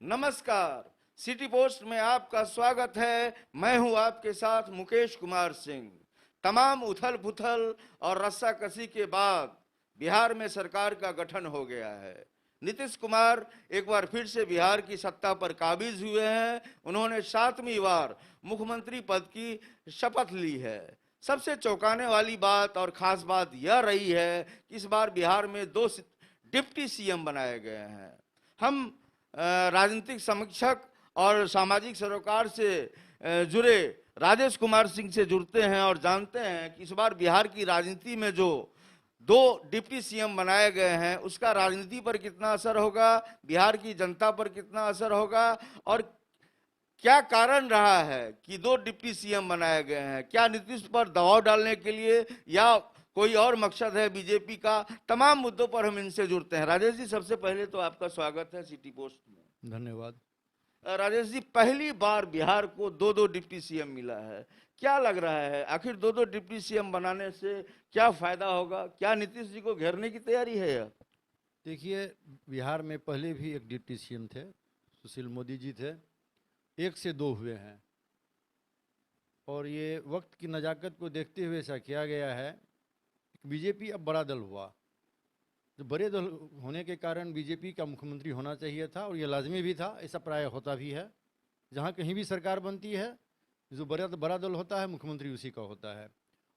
नमस्कार, city post में आपका स्वागत है। मैं हूं आपके साथ मुकेश कुमार सिंह। तमाम उथल पुथल और रस्साकसी के बाद बिहार में सरकार का गठन हो गया है। नीतीश कुमार एक बार फिर से बिहार की सत्ता पर काबिज हुए हैं। उन्होंने 7वीं बार मुख्यमंत्री पद की शपथ ली है। सबसे चौंकाने वाली बात और खास बात यह रही है कि इस बार बिहार में 2 डिप्टी सीएम बनाए गए हैं। हम राजनीतिक समीक्षक और सामाजिक सरोकार से जुड़े राजेश कुमार सिंह से जुड़ते हैं और जानते हैं कि इस बार बिहार की राजनीति में जो 2 डिप्टी सीएम बनाए गए हैं उसका राजनीति पर कितना असर होगा, बिहार की जनता पर कितना असर होगा और क्या कारण रहा है कि 2 डिप्टी सीएम बनाए गए हैं। क्या नीतीश पर दबाव डालने के लिए या कोई और मकसद है बीजेपी का। तमाम मुद्दों पर हम इनसे जुड़ते हैं। राजेश जी, सबसे पहले तो आपका स्वागत है सिटी पोस्ट में। धन्यवाद। राजेश जी, पहली बार बिहार को 2-2 डिप्टी सीएम मिला है। क्या लग रहा है, आखिर 2-2 डिप्टी सीएम बनाने से क्या फायदा होगा? क्या नीतीश जी को घेरने की तैयारी है यह? देखिए, बिहार में पहले भी एक डिप्टी सीएम थे, सुशील मोदी जी थे। 1 से 2 हुए हैं और ये वक्त की नज़ाकत को देखते हुए ऐसा किया गया है। बीजेपी अब बड़ा दल हुआ, जो बड़े दल होने के कारण बीजेपी का मुख्यमंत्री होना चाहिए था और ये लाजमी भी था। ऐसा प्राय होता भी है, जहाँ कहीं भी सरकार बनती है जो बड़ा दल होता है मुख्यमंत्री उसी का होता है।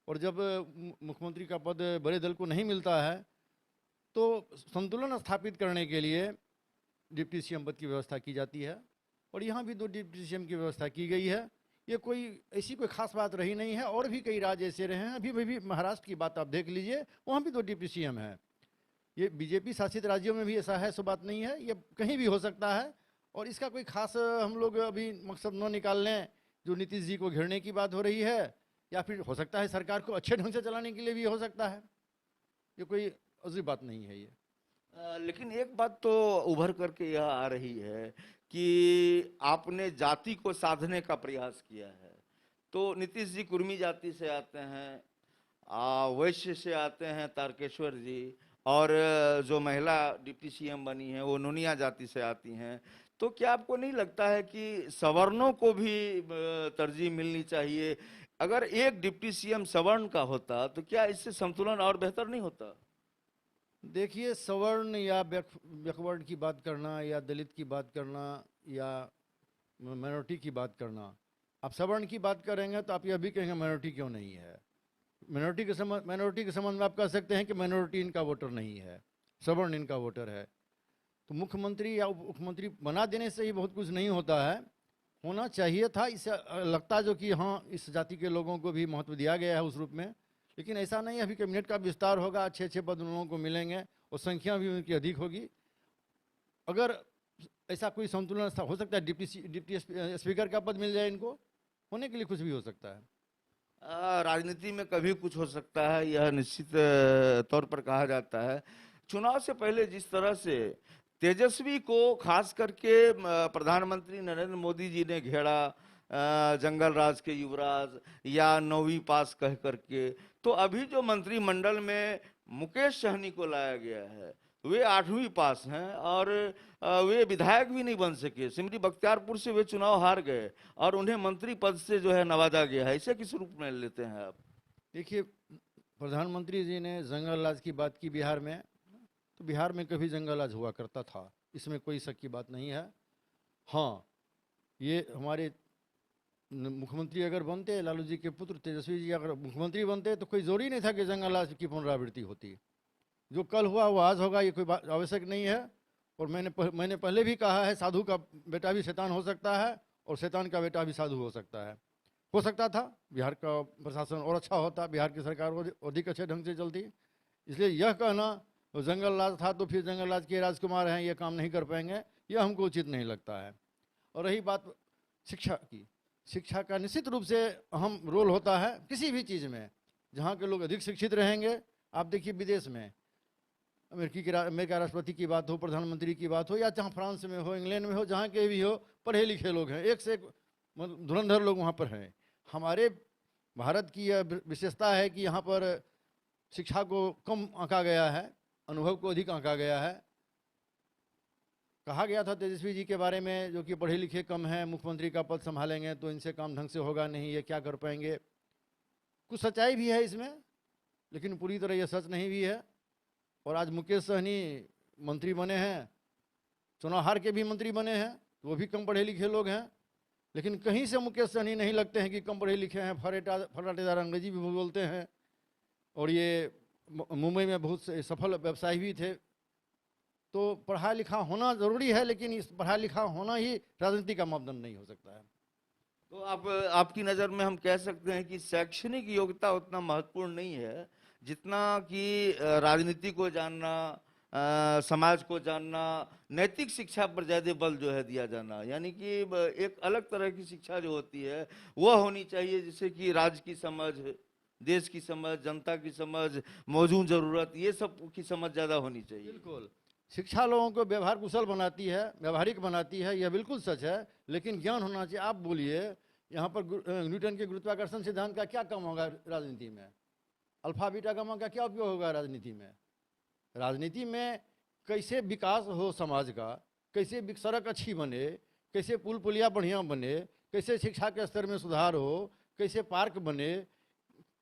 और जब मुख्यमंत्री का पद बड़े दल को नहीं मिलता है तो संतुलन स्थापित करने के लिए डिप्टी सीएम पद की व्यवस्था की जाती है और यहाँ भी 2 डिप्टी सीएम की व्यवस्था की गई है। ये कोई ऐसी कोई खास बात रही नहीं है। और भी कई राज्य ऐसे रहे हैं। अभी भी महाराष्ट्र की बात आप देख लीजिए, वहाँ भी 2 डिप्टी सीएम हैं। ये बीजेपी शासित राज्यों में भी ऐसा है, सो बात नहीं है, ये कहीं भी हो सकता है। और इसका कोई खास हम लोग अभी मकसद न निकाल लें जो नीतीश जी को घेरने की बात हो रही है, या फिर हो सकता है सरकार को अच्छे ढंग से चलाने के लिए भी हो सकता है। ये कोई अजीब बात नहीं है ये। लेकिन एक बात तो उभर करके यह आ रही है कि आपने जाति को साधने का प्रयास किया है। तो नीतीश जी कुर्मी जाति से आते हैं, वैश्य से आते हैं तारकेश्वर जी, और जो महिला डिप्टी सीएम बनी है वो नोनिया जाति से आती हैं। तो क्या आपको नहीं लगता है कि सवर्णों को भी तरजीह मिलनी चाहिए? अगर एक डिप्टी सीएम सवर्ण का होता तो क्या इससे संतुलन और बेहतर नहीं होता? देखिए, सवर्ण या बैकवर्ड की बात करना या दलित की बात करना या माइनॉरिटी की बात करना, आप सवर्ण की बात करेंगे तो आप यह भी कहेंगे माइनॉरिटी क्यों नहीं है। माइनॉरिटी के संबंध में आप कह सकते हैं कि माइनॉरिटी इनका वोटर नहीं है, सवर्ण इनका वोटर है। तो मुख्यमंत्री या उप मुख्यमंत्री बना देने से ही बहुत कुछ नहीं होता है। होना चाहिए था, इससे लगता जो कि हाँ इस जाति के लोगों को भी महत्व दिया गया है उस रूप में। लेकिन ऐसा नहीं, अभी कैबिनेट का विस्तार होगा, 6-6 पद उन लोगों को मिलेंगे और संख्या भी उनकी अधिक होगी। अगर ऐसा कोई संतुलन हो सकता है, डिप्टी स्पीकर का पद मिल जाए इनको, होने के लिए कुछ भी हो सकता है। राजनीति में कभी कुछ हो सकता है, यह निश्चित तौर पर कहा जाता है। चुनाव से पहले जिस तरह से तेजस्वी को खास करके प्रधानमंत्री नरेंद्र मोदी जी ने घेरा, जंगल राज के युवराज या 9वीं पास कह करके, तो अभी जो मंत्रिमंडल में मुकेश सहनी को लाया गया है वे 8वीं पास हैं और वे विधायक भी नहीं बन सके। सिमरी बख्तियारपुर से वे चुनाव हार गए और उन्हें मंत्री पद से जो है नवाजा गया है। इसे किस रूप में लेते हैं आप? देखिए, प्रधानमंत्री जी ने जंगल राज की बात की बिहार में, तो बिहार में कभी जंगल राज हुआ करता था, इसमें कोई शक की बात नहीं है। हाँ, ये हमारे मुख्यमंत्री अगर बनते, लालू जी के पुत्र तेजस्वी जी अगर मुख्यमंत्री बनते तो कोई जोर ही नहीं था कि जंगल राज की पुनरावृत्ति होती। जो कल हुआ वो आज होगा, ये कोई बात आवश्यक नहीं है। और मैंने पहले भी कहा है, साधु का बेटा भी शैतान हो सकता है और शैतान का बेटा भी साधु हो सकता है। हो सकता था बिहार का प्रशासन और अच्छा होता, बिहार की सरकार अधिक अच्छे ढंग से चलती। इसलिए यह कहना जंगल राज था तो फिर जंगल राज के राजकुमार हैं ये काम नहीं कर पाएंगे, यह हमको उचित नहीं लगता है। और रही बात शिक्षा की, शिक्षा का निश्चित रूप से अहम रोल होता है किसी भी चीज़ में। जहाँ के लोग अधिक शिक्षित रहेंगे, आप देखिए विदेश में अमेरिका राष्ट्रपति की बात हो, प्रधानमंत्री की बात हो, या जहाँ फ्रांस में हो, इंग्लैंड में हो, जहाँ के भी हो, पढ़े लिखे लोग हैं, एक से एक धुरंधर लोग वहाँ पर हैं। हमारे भारत की यह विशेषता है कि यहाँ पर शिक्षा को कम आंका गया है, अनुभव को अधिक आंका गया है। कहा गया था तेजस्वी जी के बारे में, जो कि पढ़े लिखे कम हैं, मुख्यमंत्री का पद संभालेंगे तो इनसे काम ढंग से होगा नहीं, ये क्या कर पाएंगे। कुछ सच्चाई भी है इसमें, लेकिन पूरी तरह ये सच नहीं भी है। और आज मुकेश सहनी मंत्री बने हैं, चुनाव हार के भी मंत्री बने हैं, वो भी कम पढ़े लिखे लोग हैं। लेकिन कहीं से मुकेश सहनी नहीं लगते हैं कि कम पढ़े लिखे हैं, फराटेदार अंग्रेजी भी बोलते हैं, और ये मुंबई में बहुत सफल व्यवसायी भी थे। तो पढ़ा लिखा होना जरूरी है, लेकिन इस पढ़ा लिखा होना ही राजनीति का मापदंड नहीं हो सकता है। तो आपकी नज़र में हम कह सकते हैं कि शैक्षणिक योग्यता उतना महत्वपूर्ण नहीं है जितना कि राजनीति को जानना, समाज को जानना, नैतिक शिक्षा पर ज़्यादा बल जो है दिया जाना। यानी कि एक अलग तरह की शिक्षा जो होती है वह होनी चाहिए, जिससे कि राज्य की समझ, देश की समझ, जनता की समझ, मौजूद ज़रूरत, ये सब की समझ ज़्यादा होनी चाहिए। बिल्कुल, शिक्षा लोगों को व्यवहार कुशल बनाती है, व्यवहारिक बनाती है, यह बिल्कुल सच है, लेकिन ज्ञान होना चाहिए। आप बोलिए, यहाँ पर न्यूटन के गुरुत्वाकर्षण सिद्धांत का क्या काम होगा राजनीति में? अल्फा बीटा गामा का क्या उपयोग होगा राजनीति में? राजनीति में कैसे विकास हो समाज का, कैसे सड़क अच्छी बने, कैसे पुल पुलिया बढ़िया बने, कैसे शिक्षा के स्तर में सुधार हो, कैसे पार्क बने,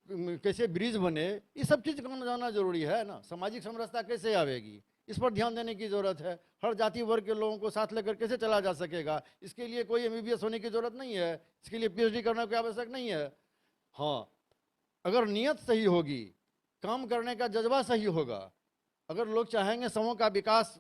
कैसे ब्रिज बने, ये सब चीज़ को जानना जरूरी है ना। सामाजिक समरसता कैसे आवेगी, इस पर ध्यान देने की जरूरत है। हर जाति वर्ग के लोगों को साथ लेकर कैसे चला जा सकेगा, इसके लिए कोई एमबीबीएस होने की जरूरत नहीं है, इसके लिए पीएचडी करना कोई आवश्यक नहीं है। हाँ, अगर नीयत सही होगी, काम करने का जज्बा सही होगा, अगर लोग चाहेंगे समूह का विकास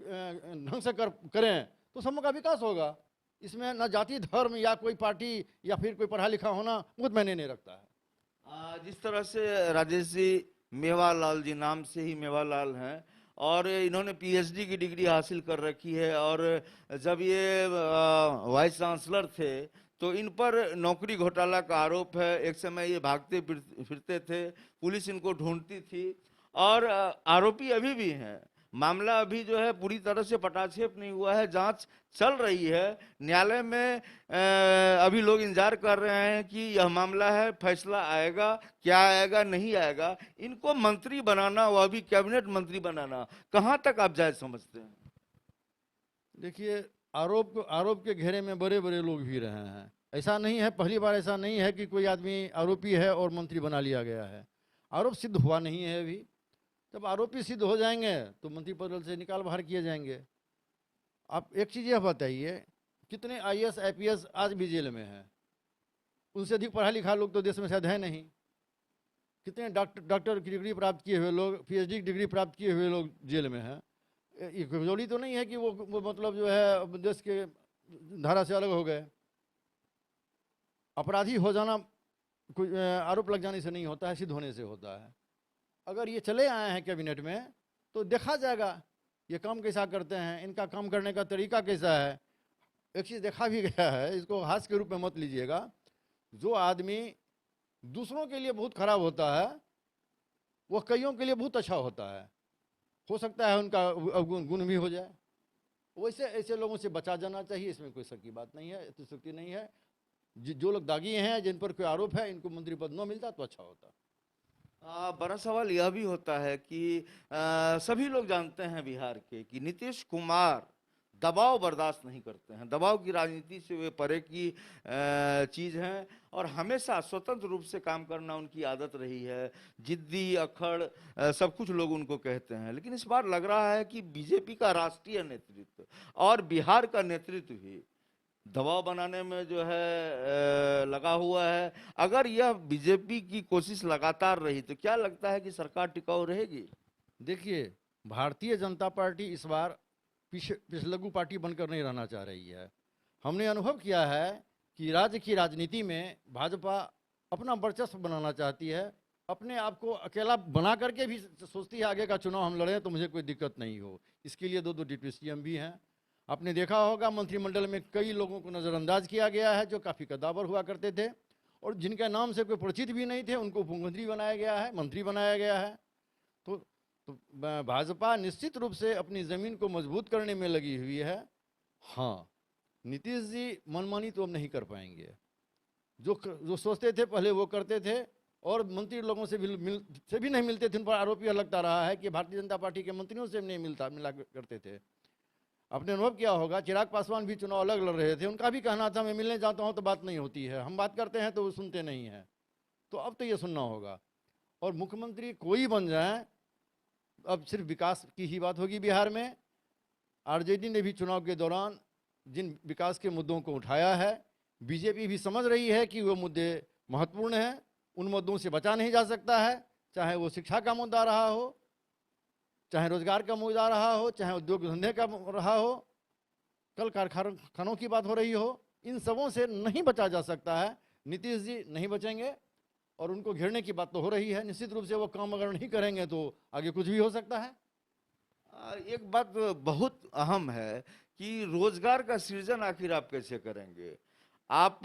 ढंग से करें तो समूह का विकास होगा। इसमें न जाति धर्म या कोई पार्टी या फिर कोई पढ़ा लिखा होना बहुत मायने नहीं रखता है। जिस तरह से राजेश जी मेवालाल जी नाम से ही मेवालाल हैं, और इन्होंने पीएचडी की डिग्री हासिल कर रखी है, और जब ये वाइस चांसलर थे तो इन पर नौकरी घोटाला का आरोप है। एक समय ये भागते फिरते थे, पुलिस इनको ढूंढती थी, और आरोपी अभी भी हैं। मामला अभी जो है पूरी तरह से पटाक्षेप नहीं हुआ है, जांच चल रही है न्यायालय में। अभी लोग इंतजार कर रहे हैं कि यह मामला है, फैसला आएगा, क्या आएगा, नहीं आएगा। इनको मंत्री बनाना, वह भी कैबिनेट मंत्री बनाना, कहां तक आप जायज समझते हैं? देखिए, आरोप के घेरे में बड़े बड़े लोग भी रहे हैं। ऐसा नहीं है, पहली बार ऐसा नहीं है कि कोई आदमी आरोपी है और मंत्री बना लिया गया है। आरोप सिद्ध हुआ नहीं है अभी। जब आरोपी सिद्ध हो जाएंगे तो मंत्री पद से निकाल बाहर किए जाएंगे। आप एक चीज़ यह बताइए, कितने आईएएस आईपीएस आज भी जेल में हैं? उनसे अधिक पढ़ा लिखा लोग तो देश में शायद है नहीं। कितने डॉक्टर की डिग्री प्राप्त किए हुए लोग, पीएचडी की डिग्री प्राप्त किए हुए लोग जेल में हैं। ये जरूरी तो नहीं है कि वो मतलब जो है देश के धारा से अलग हो गए। अपराधी हो जाना कोई आरोप लग जाने से नहीं होता है, सिद्ध होने से होता है। अगर ये चले आए हैं कैबिनेट में तो देखा जाएगा ये काम कैसा करते हैं, इनका काम करने का तरीका कैसा है। एक चीज़ देखा भी गया है, इसको हास्य के रूप में मत लीजिएगा, जो आदमी दूसरों के लिए बहुत खराब होता है वो कईयों के लिए बहुत अच्छा होता है। हो सकता है उनका गुण भी हो जाए। वैसे ऐसे लोगों से बचा जाना चाहिए, इसमें कोई शक की बात नहीं है, अतिशयोक्ति नहीं है। जो लोग दागी हैं, जिन पर कोई आरोप है, इनको मंत्री पद न मिलता तो अच्छा होता। बड़ा सवाल यह भी होता है कि सभी लोग जानते हैं बिहार के कि नीतीश कुमार दबाव बर्दाश्त नहीं करते हैं। दबाव की राजनीति से वे परे की चीज़ हैं, और हमेशा स्वतंत्र रूप से काम करना उनकी आदत रही है। जिद्दी, अखड़, सब कुछ लोग उनको कहते हैं। लेकिन इस बार लग रहा है कि बीजेपी का राष्ट्रीय नेतृत्व और बिहार का नेतृत्व ही दबाव बनाने में जो है लगा हुआ है। अगर यह बीजेपी की कोशिश लगातार रही तो क्या लगता है कि सरकार टिकाऊ रहेगी? देखिए, भारतीय जनता पार्टी इस बार पिछलग्गू पार्टी बनकर नहीं रहना चाह रही है। हमने अनुभव किया है कि राज्य की राजनीति में भाजपा अपना वर्चस्व बनाना चाहती है, अपने आप को अकेला बना करके भी सोचती है आगे का चुनाव हम लड़ें तो मुझे कोई दिक्कत नहीं हो। इसके लिए दो डिप्टी सीएम भी हैं। आपने देखा होगा मंत्रिमंडल में कई लोगों को नज़रअंदाज किया गया है जो काफ़ी कद्दावर हुआ करते थे, और जिनके नाम से कोई परिचित भी नहीं थे उनको उपमुख्यमंत्री बनाया गया है, मंत्री बनाया गया है। तो भाजपा निश्चित रूप से अपनी ज़मीन को मजबूत करने में लगी हुई है। हाँ, नीतीश जी मनमानी तो अब नहीं कर पाएंगे। जो सोचते थे पहले वो करते थे, और मंत्री लोगों से भी नहीं मिलते थे। उन पर आरोप यह लगता रहा है कि भारतीय जनता पार्टी के मंत्रियों से नहीं मिला करते थे। आपने अनुभव किया होगा, चिराग पासवान भी चुनाव अलग लड़ रहे थे, उनका भी कहना था मैं मिलने जाता हूं तो बात नहीं होती है, हम बात करते हैं तो वो सुनते नहीं हैं। तो अब तो ये सुनना होगा। और मुख्यमंत्री कोई बन जाए, अब सिर्फ विकास की ही बात होगी बिहार में। आरजेडी ने भी चुनाव के दौरान जिन विकास के मुद्दों को उठाया है, बीजेपी भी समझ रही है कि वो मुद्दे महत्वपूर्ण हैं, उन मुद्दों से बचा नहीं जा सकता है, चाहे वो शिक्षा का मुद्दा रहा हो, चाहे रोजगार का मुद्दा रहा हो, चाहे उद्योग धंधे का रहा हो, कल कारखानों की बात हो रही हो, इन सबों से नहीं बचा जा सकता है। नीतीश जी नहीं बचेंगे और उनको घेरने की बात तो हो रही है। निश्चित रूप से वो काम अगर नहीं करेंगे तो आगे कुछ भी हो सकता है। एक बात बहुत अहम है कि रोजगार का सृजन आखिर आप कैसे करेंगे। आप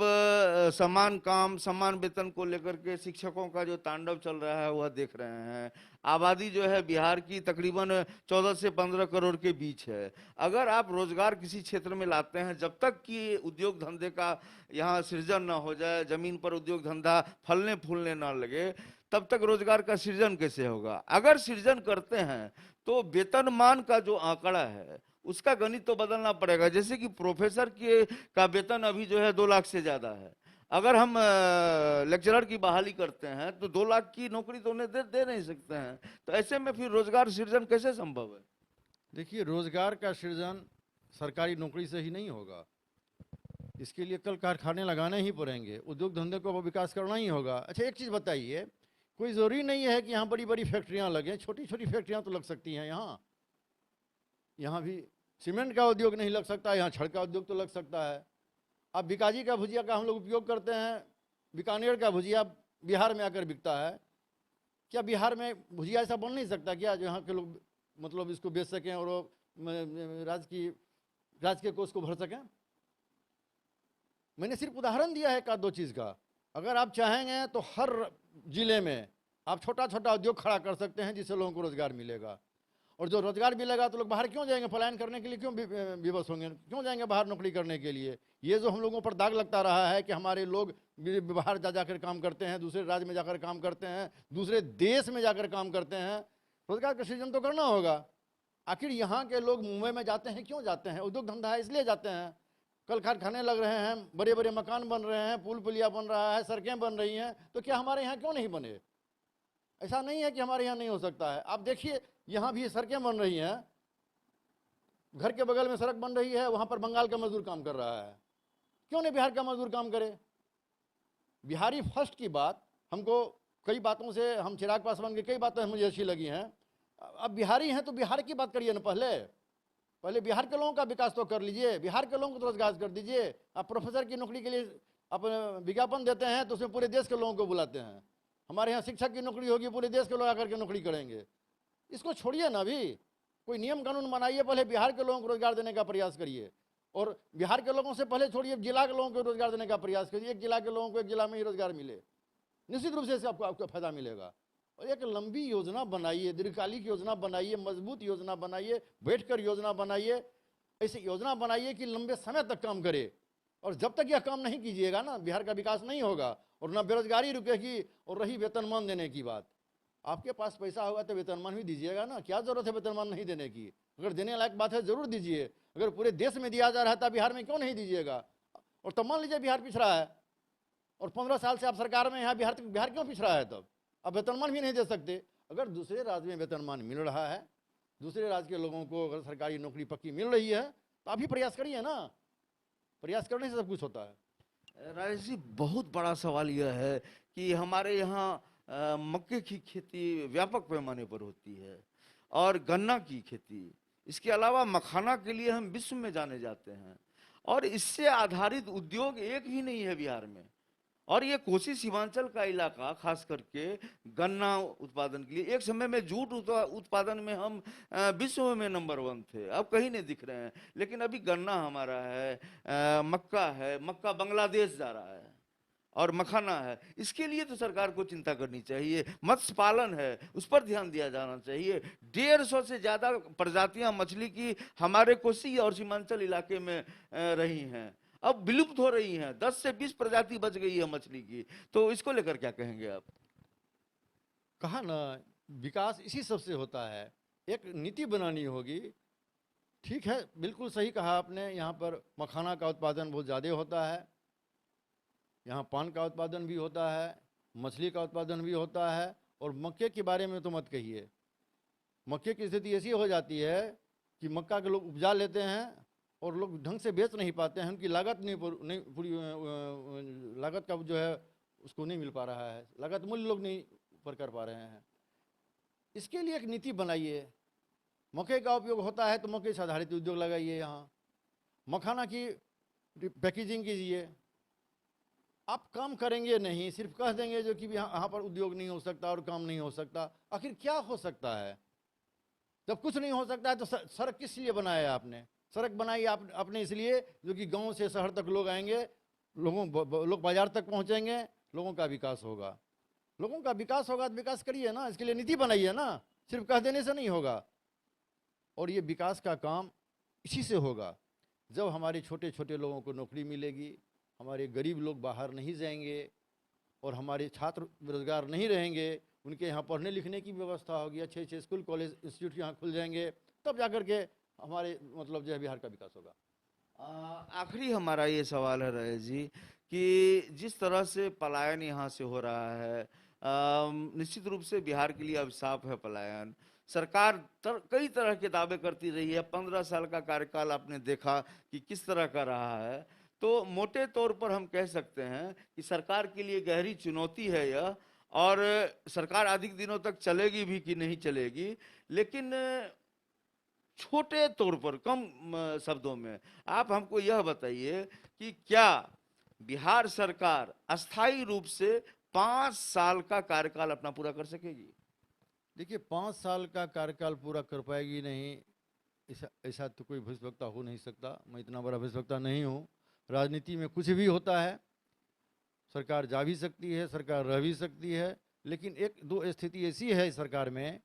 समान काम समान वेतन को लेकर के शिक्षकों का जो तांडव चल रहा है वह देख रहे हैं। आबादी जो है बिहार की तकरीबन 14 से 15 करोड़ के बीच है। अगर आप रोजगार किसी क्षेत्र में लाते हैं, जब तक कि उद्योग धंधे का यहाँ सृजन ना हो जाए, जमीन पर उद्योग धंधा फलने फूलने ना लगे, तब तक रोजगार का सृजन कैसे होगा। अगर सृजन करते हैं तो वेतनमान का जो आंकड़ा है उसका गणित तो बदलना पड़ेगा। जैसे कि प्रोफेसर के का वेतन अभी जो है 2 लाख से ज्यादा है। अगर हम लेक्चरर की बहाली करते हैं तो 2 लाख की नौकरी तो उन्हें दे नहीं सकते हैं। तो ऐसे में फिर रोजगार सृजन कैसे संभव है। देखिए, रोजगार का सृजन सरकारी नौकरी से ही नहीं होगा, इसके लिए कल कारखाने लगाने ही पड़ेंगे, उद्योग धंधे को विकास करना ही होगा। अच्छा, एक चीज़ बताइए, कोई ज़रूरी नहीं है कि यहाँ बड़ी बड़ी फैक्ट्रियाँ लगें, छोटी छोटी फैक्ट्रियाँ तो लग सकती हैं। यहाँ भी सीमेंट का उद्योग नहीं लग सकता, यहाँ छड़ का उद्योग तो लग सकता है। अब बीकाजी का भुजिया का हम लोग उपयोग करते हैं, बीकानेर का भुजिया बिहार में आकर बिकता है। क्या बिहार में भुजिया ऐसा बन नहीं सकता क्या जो यहाँ के लोग मतलब इसको बेच सकें और राज्य के कोष को भर सकें। मैंने सिर्फ उदाहरण दिया है एक दो चीज़ का। अगर आप चाहेंगे तो हर जिले में आप छोटा छोटा उद्योग खड़ा कर सकते हैं जिससे लोगों को रोजगार मिलेगा। और जो रोजगार मिलेगा तो लोग बाहर क्यों जाएंगे, पलायन करने के लिए क्यों विवश होंगे, क्यों जाएंगे बाहर नौकरी करने के लिए। ये जो हम लोगों पर दाग लगता रहा है कि हमारे लोग बाहर जाकर काम करते हैं, दूसरे राज्य में जाकर काम करते हैं, दूसरे देश में जाकर काम करते हैं, रोजगार का सृजन तो करना होगा। आखिर यहाँ के लोग मुंबई में जाते हैं, क्यों जाते हैं, उद्योग धंधा है इसलिए जाते हैं। कल कारखाने लग रहे हैं, बड़े बड़े मकान बन रहे हैं, पुल पुलिया बन रहा है, सड़कें बन रही हैं, तो क्या हमारे यहाँ क्यों नहीं बने। ऐसा नहीं है कि हमारे यहाँ नहीं हो सकता है। आप देखिए, यहाँ भी सड़कें बन रही हैं, घर के बगल में सड़क बन रही है, वहाँ पर बंगाल का मजदूर काम कर रहा है, क्यों नहीं बिहार का मजदूर काम करे। बिहारी फर्स्ट की बात हमको कई बातों से, हम चिराग पासवान की कई बातें मुझे अच्छी लगी हैं। अब बिहारी हैं तो बिहार की बात करिए ना, पहले बिहार के लोगों का विकास तो कर लीजिए, बिहार के लोगों को तो रोजगार कर दीजिए। आप प्रोफेसर की नौकरी के लिए आप विज्ञापन देते हैं तो उसमें पूरे देश के लोगों को बुलाते हैं। हमारे यहाँ शिक्षक की नौकरी होगी, पूरे देश के लोग आकर के नौकरी करेंगे। इसको छोड़िए ना, अभी कोई नियम कानून बनाइए, पहले बिहार के लोगों को रोजगार देने का प्रयास करिए। और बिहार के लोगों से पहले छोड़िए, जिला के लोगों को रोजगार देने का प्रयास करिए। एक जिला के लोगों को एक जिला में ही रोजगार मिले, निश्चित रूप से इससे आपको फायदा मिलेगा। और एक लंबी योजना बनाइए, दीर्घकालिक योजना बनाइए, मजबूत योजना बनाइए, बैठकर योजना बनाइए, ऐसी योजना बनाइए कि लंबे समय तक काम करे। और जब तक यह काम नहीं कीजिएगा ना, बिहार का विकास नहीं होगा और ना बेरोजगारी रुकेगी। और रही वेतनमान देने की बात, आपके पास पैसा होगा तो वेतनमान भी दीजिएगा ना, क्या जरूरत है वेतनमान नहीं देने की। अगर देने लायक बात है जरूर दीजिए। अगर पूरे देश में दिया जा रहा था, बिहार में क्यों नहीं दीजिएगा। और तब मान लीजिए बिहार पिछड़ा है और 15 साल से आप सरकार में, यहाँ बिहार क्यों पिछड़ा है, तब अब वेतनमान भी नहीं दे सकते। अगर दूसरे राज्य में वेतनमान मिल रहा है, दूसरे राज्य के लोगों को अगर सरकारी नौकरी पक्की मिल रही है तो आप भी प्रयास करिए ना, प्रयास करने से सब कुछ होता है। राजेश जी, बहुत बड़ा सवाल यह है कि हमारे यहाँ मक्के की खेती व्यापक पैमाने पर होती है और गन्ना की खेती, इसके अलावा मखाना के लिए हम विश्व में जाने जाते हैं। और इससे आधारित उद्योग एक भी नहीं है बिहार में। और ये कोसी सीमांचल का इलाका खास करके गन्ना उत्पादन के लिए, एक समय में जूट उत्पादन में हम विश्व में नंबर 1 थे, अब कहीं नहीं दिख रहे हैं। लेकिन अभी गन्ना हमारा है, मक्का है, मक्का बांग्लादेश जा रहा है, और मखाना है। इसके लिए तो सरकार को चिंता करनी चाहिए। मत्स्य पालन है, उस पर ध्यान दिया जाना चाहिए। 150 से ज्यादा प्रजातियां मछली की हमारे कोसी और सीमांचल इलाके में रही हैं, अब विलुप्त हो रही हैं। 10 से 20 प्रजाति बच गई है मछली की। तो इसको लेकर क्या कहेंगे आप। कहा ना, विकास इसी सबसे होता है। एक नीति बनानी होगी ठीक है, बिल्कुल सही कहा आपने। यहाँ पर मखाना का उत्पादन बहुत ज़्यादा होता है, यहाँ पान का उत्पादन भी होता है, मछली का उत्पादन भी होता है। और मक्के के बारे में तो मत कहिए, मक्के की स्थिति ऐसी हो जाती है कि मक्का के लोग उपजा लेते हैं और लोग ढंग से बेच नहीं पाते हैं, उनकी लागत नहीं पूरी लागत का जो है उसको नहीं मिल पा रहा है, लागत मूल्य लोग नहीं ऊपर कर पा रहे हैं। इसके लिए एक नीति बनाइए। मक्के का उपयोग होता है तो मक्के से आधारित उद्योग लगाइए, यहाँ मखाना की पैकेजिंग कीजिए। आप काम करेंगे नहीं, सिर्फ कह देंगे जो कि यहाँ पर उद्योग नहीं हो सकता और काम नहीं हो सकता। आखिर क्या हो सकता है? जब कुछ नहीं हो सकता है तो सड़क किस लिए बनाया है आपने? सड़क बनाई आपने इसलिए जो कि गांव से शहर तक लोग आएंगे, लोग बाजार तक पहुंचेंगे, लोगों का विकास होगा। लोगों का विकास होगा तो विकास करिए ना, इसके लिए नीति बनाइए ना, सिर्फ कह देने से नहीं होगा। और ये विकास का काम इसी से होगा जब हमारे छोटे छोटे लोगों को नौकरी मिलेगी, हमारे गरीब लोग बाहर नहीं जाएंगे और हमारे छात्र बेरोजगार नहीं रहेंगे, उनके यहाँ पढ़ने लिखने की व्यवस्था होगी, अच्छे अच्छे स्कूल कॉलेज इंस्टीट्यूट यहाँ खुल जाएंगे, तब जाकर के हमारे मतलब जो है बिहार का विकास होगा। आखिरी हमारा ये सवाल है रहे जी कि जिस तरह से पलायन यहाँ से हो रहा है, निश्चित रूप से बिहार के लिए अभिशाप है पलायन। सरकार कई तरह के दावे करती रही है, 15 साल का कार्यकाल आपने देखा कि किस तरह का रहा है। तो मोटे तौर पर हम कह सकते हैं कि सरकार के लिए गहरी चुनौती है यह, और सरकार अधिक दिनों तक चलेगी भी कि नहीं चलेगी। लेकिन छोटे तौर पर, कम शब्दों में आप हमको यह बताइए कि क्या बिहार सरकार अस्थायी रूप से 5 साल का कार्यकाल अपना पूरा कर सकेगी? देखिए, 5 साल का कार्यकाल पूरा कर पाएगी नहीं, ऐसा तो कोई भविष्यवक्ता हो नहीं सकता। मैं इतना बड़ा भविष्यवक्ता नहीं हूँ। राजनीति में कुछ भी होता है, सरकार जा भी सकती है, सरकार रह भी सकती है, लेकिन एक दो स्थिति ऐसी है सरकार में,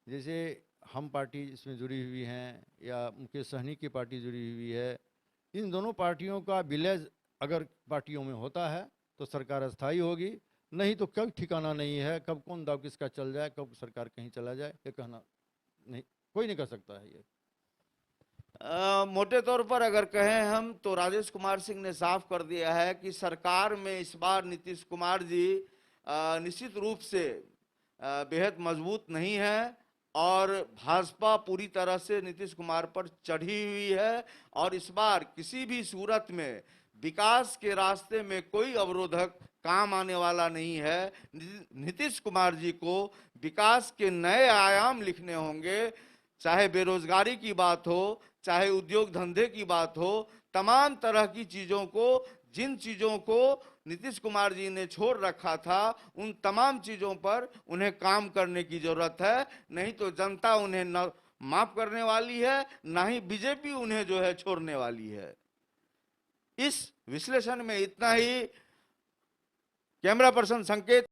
जैसे हम पार्टी इसमें जुड़ी हुई हैं या मुकेश सहनी की पार्टी जुड़ी हुई है, इन दोनों पार्टियों का विलय अगर पार्टियों में होता है तो सरकार अस्थायी होगी, नहीं तो कब ठिकाना नहीं है, कब कौन दाव किसका चल जाए, कब सरकार कहीं चला जाए, ये कहना नहीं, कोई नहीं कर सकता है ये। मोटे तौर पर अगर कहें हम तो राजेश कुमार सिंह ने साफ कर दिया है कि सरकार में इस बार नीतीश कुमार जी निश्चित रूप से बेहद मजबूत नहीं है और भाजपा पूरी तरह से नीतीश कुमार पर चढ़ी हुई है और इस बार किसी भी सूरत में विकास के रास्ते में कोई अवरोधक काम आने वाला नहीं है। नीतीश कुमार जी को विकास के नए आयाम लिखने होंगे, चाहे बेरोजगारी की बात हो, चाहे उद्योग धंधे की बात हो, तमाम तरह की चीजों को, जिन चीजों को नीतीश कुमार जी ने छोड़ रखा था, उन तमाम चीजों पर उन्हें काम करने की जरूरत है। नहीं तो जनता उन्हें न माफ करने वाली है, ना ही बीजेपी उन्हें जो है छोड़ने वाली है। इस विश्लेषण में इतना ही। कैमरा पर्सन संकेत।